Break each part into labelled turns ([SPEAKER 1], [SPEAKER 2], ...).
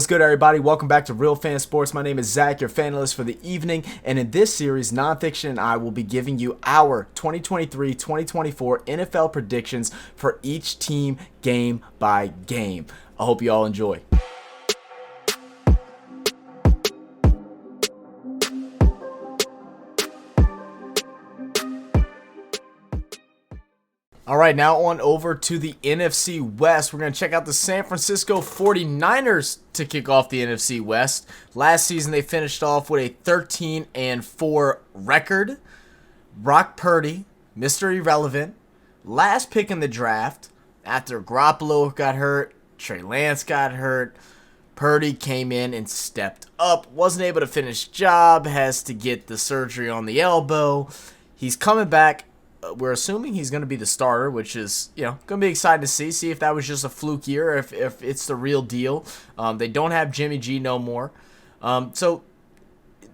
[SPEAKER 1] good, everybody? Welcome back to Real Fan Sports. My name is Zach, your FANALYST for the evening, and in this series, Nonfiction and I will be giving you our 2023-2024 NFL predictions for each team game by game. I hope you all enjoy. All right, now on over to the NFC West. We're going to check out the San Francisco 49ers to kick off the NFC West. Last season, they finished off with a 13-4 record. Brock Purdy, Mr. Irrelevant, last pick in the draft. After Garoppolo got hurt, Trey Lance got hurt, Purdy came in and stepped up. Wasn't able to finish job, has to get the surgery on the elbow. He's coming back. We're assuming he's going to be the starter, which is, going to be excited to see if that was just a fluke year, if it's the real deal. They don't have Jimmy G no more. So,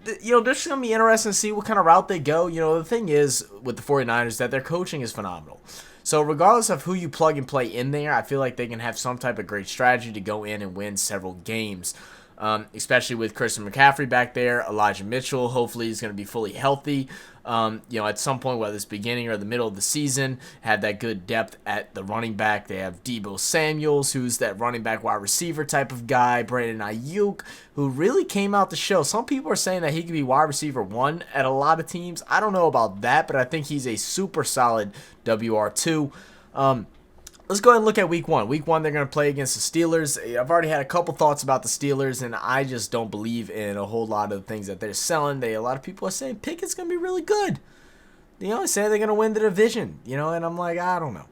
[SPEAKER 1] this is going to be interesting to see what kind of route they go. The thing is with the 49ers that their coaching is phenomenal. So, regardless of who you plug and play in there, I feel like they can have some type of great strategy to go in and win several games. Especially with Christian McCaffrey back there, Elijah Mitchell, hopefully he's going to be fully healthy. At some point, whether it's beginning or the middle of the season, had that good depth at the running back. They have Deebo Samuels, who's that running back wide receiver type of guy. Brandon Ayuk, who really came out to show. Some people are saying that he could be wide receiver 1 at a lot of teams. I don't know about that, but I think he's a super solid WR2. Let's go ahead and look at Week 1. Week 1, they're going to play against the Steelers. I've already had a couple thoughts about the Steelers, and I just don't believe in a whole lot of the things that they're selling. A lot of people are saying Pickett's going to be really good. They say they're going to win the division, and I'm like, I don't know.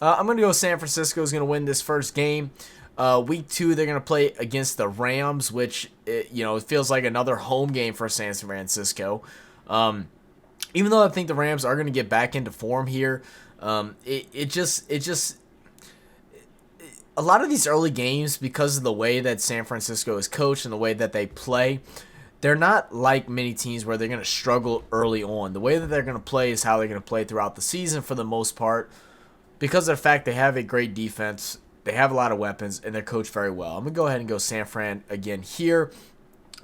[SPEAKER 1] I'm going to go San Francisco is going to win this first game. Week 2, they're going to play against the Rams, which, it feels like another home game for San Francisco. Even though I think the Rams are going to get back into form here, a lot of these early games, because of the way that San Francisco is coached and the way that they play, they're not like many teams where they're going to struggle early on. The way that they're going to play is how they're going to play throughout the season for the most part, because of the fact they have a great defense, they have a lot of weapons, and they're coached very well. I'm going to go ahead and go San Fran again here.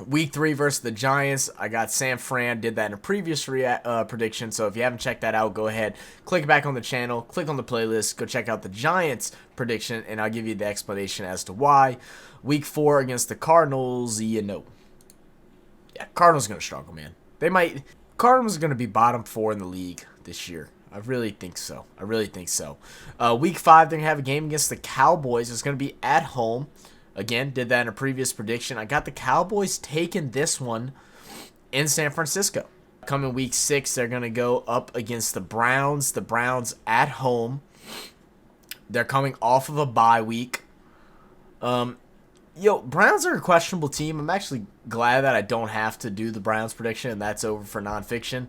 [SPEAKER 1] Week 3 versus the Giants, I got San Fran, did that in a previous prediction, so if you haven't checked that out, go ahead, click back on the channel, click on the playlist, go check out the Giants prediction, and I'll give you the explanation as to why. Week 4 against the Cardinals, Yeah, Cardinals are going to struggle, man. Cardinals are going to be bottom 4 in the league this year. I really think so. Week 5, they're going to have a game against the Cowboys. It's going to be at home. Again, did that in a previous prediction. I got the Cowboys taking this one in San Francisco. Coming Week 6, they're going to go up against the Browns. The Browns at home. They're coming off of a bye week. Browns are a questionable team. I'm actually glad that I don't have to do the Browns prediction, and that's over for Nonfiction.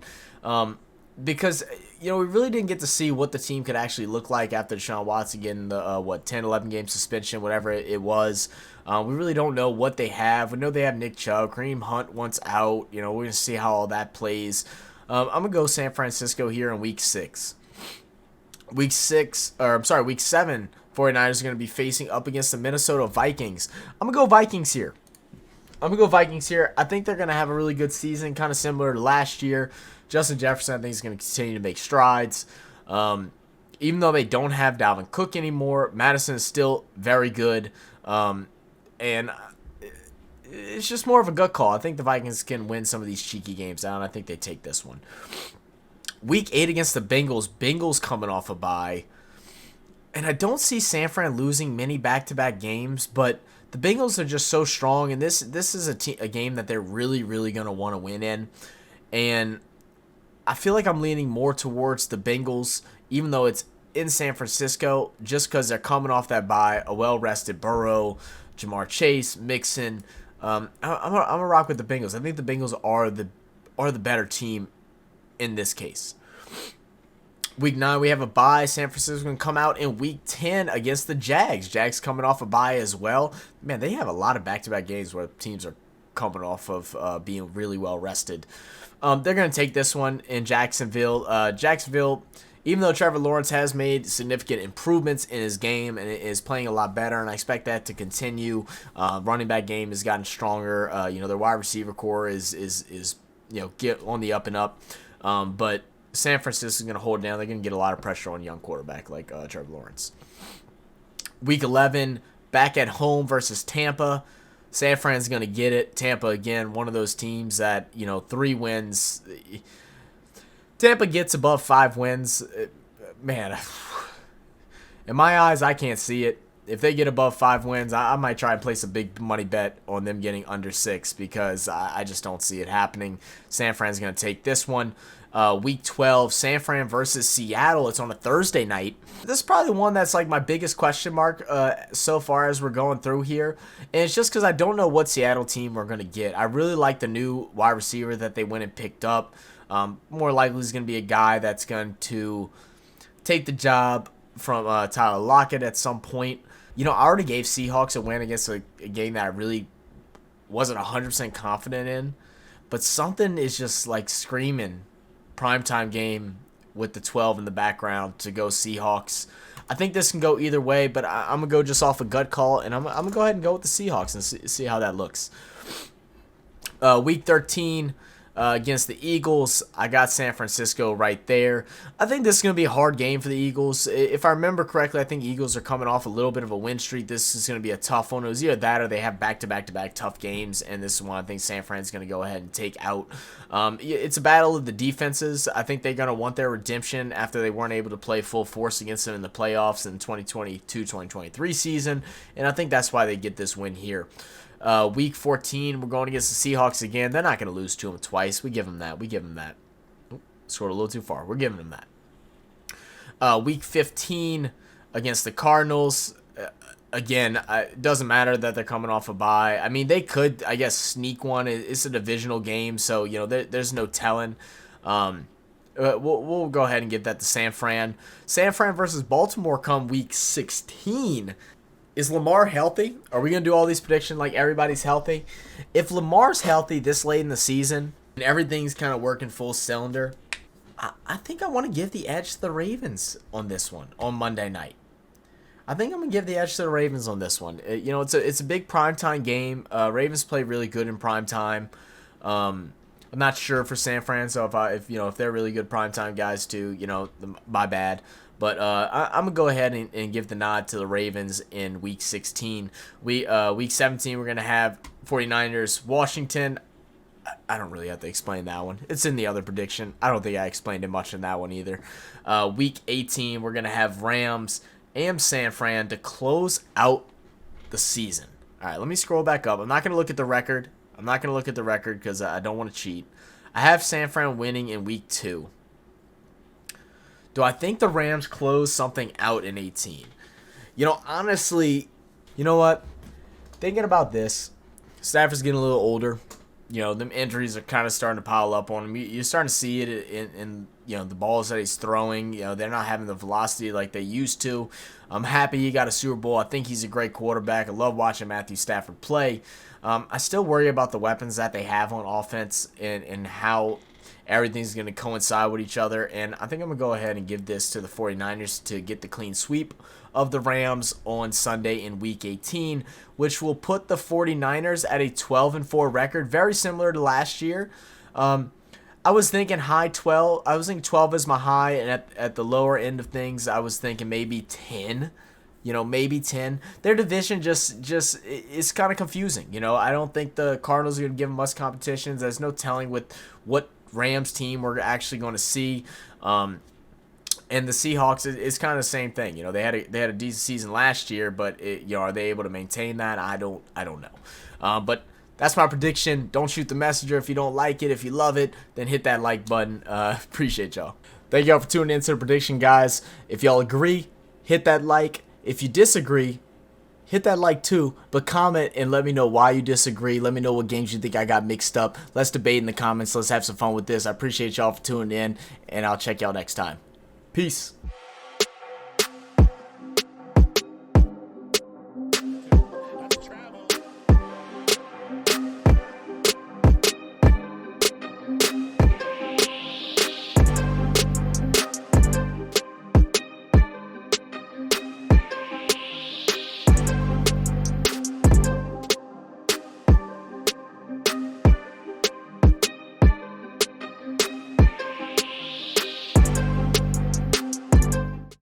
[SPEAKER 1] Because, we really didn't get to see what the team could actually look like after Deshaun Watson getting the, 10, 11 game suspension, whatever it was. We really don't know what they have. We know they have Nick Chubb. Kareem Hunt once out. We're going to see how all that plays. I'm going to go San Francisco here in Week 6. Week 7, 49ers are going to be facing up against the Minnesota Vikings. I'm going to go Vikings here. I think they're going to have a really good season, kind of similar to last year. Justin Jefferson, I think, is going to continue to make strides. Even though they don't have Dalvin Cook anymore, Madison is still very good. And it's just more of a gut call. I think the Vikings can win some of these cheeky games out, and I think they take this one. Week 8 against the Bengals. Bengals coming off a bye. And I don't see San Fran losing many back-to-back games, but the Bengals are just so strong, and this is a game that they're really, really going to want to win in. And I feel like I'm leaning more towards the Bengals, even though it's in San Francisco, just because they're coming off that bye. A well-rested Burrow, Jamar Chase, Mixon. I'm gonna rock with the Bengals. I think the Bengals are the better team in this case. Week 9, we have a bye. San Francisco's going to come out in Week 10 against the Jags. Jags coming off a bye as well. Man, they have a lot of back-to-back games where teams are coming off of being really well rested. They're going to take this one in Jacksonville. Jacksonville Even though Trevor Lawrence has made significant improvements in his game and is playing a lot better, and I expect that to continue. Running back game has gotten stronger. Their wide receiver core is get on the up and up. But San Francisco is going to hold down. They're going to get a lot of pressure on a young quarterback like Trevor Lawrence. Week 11, back at home versus Tampa. San Fran's going to get it. Tampa, again, one of those teams that, 3 wins. Tampa gets above 5 wins. Man, in my eyes, I can't see it. If they get above 5 wins, I might try and place a big money bet on them getting under 6 because I just don't see it happening. San Fran's going to take this one. Week 12, San Fran versus Seattle. It's on a Thursday night. This is probably the one that's like my biggest question mark so far as we're going through here. And it's just because I don't know what Seattle team we're going to get. I really like the new wide receiver that they went and picked up. More likely is going to be a guy that's going to take the job from Tyler Lockett at some point. I already gave Seahawks a win against a game that I really wasn't 100% confident in. But something is just like screaming primetime game with the 12 in the background to go Seahawks. I think this can go either way, but I'm going to go just off a gut call, and I'm going to go ahead and go with the Seahawks and see how that looks. Week 13 against the Eagles, I got San Francisco right there. I think this is going to be a hard game for the Eagles. If I remember correctly, I think Eagles are coming off a little bit of a win streak. This is going to be a tough one. It was either that or they have back-to-back-to-back tough games, and this is one I think San Fran's going to go ahead and take out. It's a battle of the defenses. I think they're going to want their redemption after they weren't able to play full force against them in the playoffs in 2022-2023 season, and I think that's why they get this win here. Week 14, we're going against the Seahawks again. They're not going to lose to them twice. We give them that. Oop, scored a little too far. We're giving them that. Week 15 against the Cardinals. Again, it doesn't matter that they're coming off a bye. I mean, they could, I guess, sneak one. It's a divisional game, so, there's no telling. We'll go ahead and give that to San Fran. San Fran versus Baltimore come week 16. Is Lamar healthy? Are we going to do all these predictions like everybody's healthy? If Lamar's healthy this late in the season and everything's kind of working full cylinder, I think I want to give the edge to the Ravens on this one on Monday night. I think I'm going to give the edge to the Ravens on this one. It's a big primetime game. Ravens play really good in primetime. I'm not sure for San Fran, so if they're really good primetime guys too, my bad. But I'm going to go ahead and give the nod to the Ravens in Week 16. Week 17, we're going to have 49ers, Washington. I don't really have to explain that one. It's in the other prediction. I don't think I explained it much in that one either. Week 18, we're going to have Rams and San Fran to close out the season. All right, let me scroll back up. I'm not going to look at the record. Because I don't want to cheat. I have San Fran winning in Week 2. Do I think the Rams close something out in 18? Honestly, you know what? Thinking about this, Stafford's getting a little older. Them injuries are kind of starting to pile up on him. You're starting to see it in the balls that he's throwing. They're not having the velocity like they used to. I'm happy he got a Super Bowl. I think he's a great quarterback. I love watching Matthew Stafford play. I still worry about the weapons that they have on offense and how everything's going to coincide with each other, and I think I'm going to go ahead and give this to the 49ers to get the clean sweep of the Rams on Sunday in Week 18, which will put the 49ers at a 12-4 record, very similar to last year. I was thinking high 12. I was thinking 12 is my high, and at the lower end of things, I was thinking maybe 10. Maybe 10. Their division just is kind of confusing. I don't think the Cardinals are going to give them much competition. There's no telling with what Rams team we're actually going to see. And the Seahawks is kind of the same thing. They had a decent season last year, but are they able to maintain that? I don't know. But that's my prediction. Don't shoot the messenger if you don't like it. If you love it, then hit that like button. Appreciate y'all. Thank y'all for tuning into the prediction, guys. If y'all agree, hit that like. If you disagree, hit that like too, but comment and let me know why you disagree. Let me know what games you think I got mixed up. Let's debate in the comments. Let's have some fun with this. I appreciate y'all for tuning in, and I'll check y'all next time. Peace.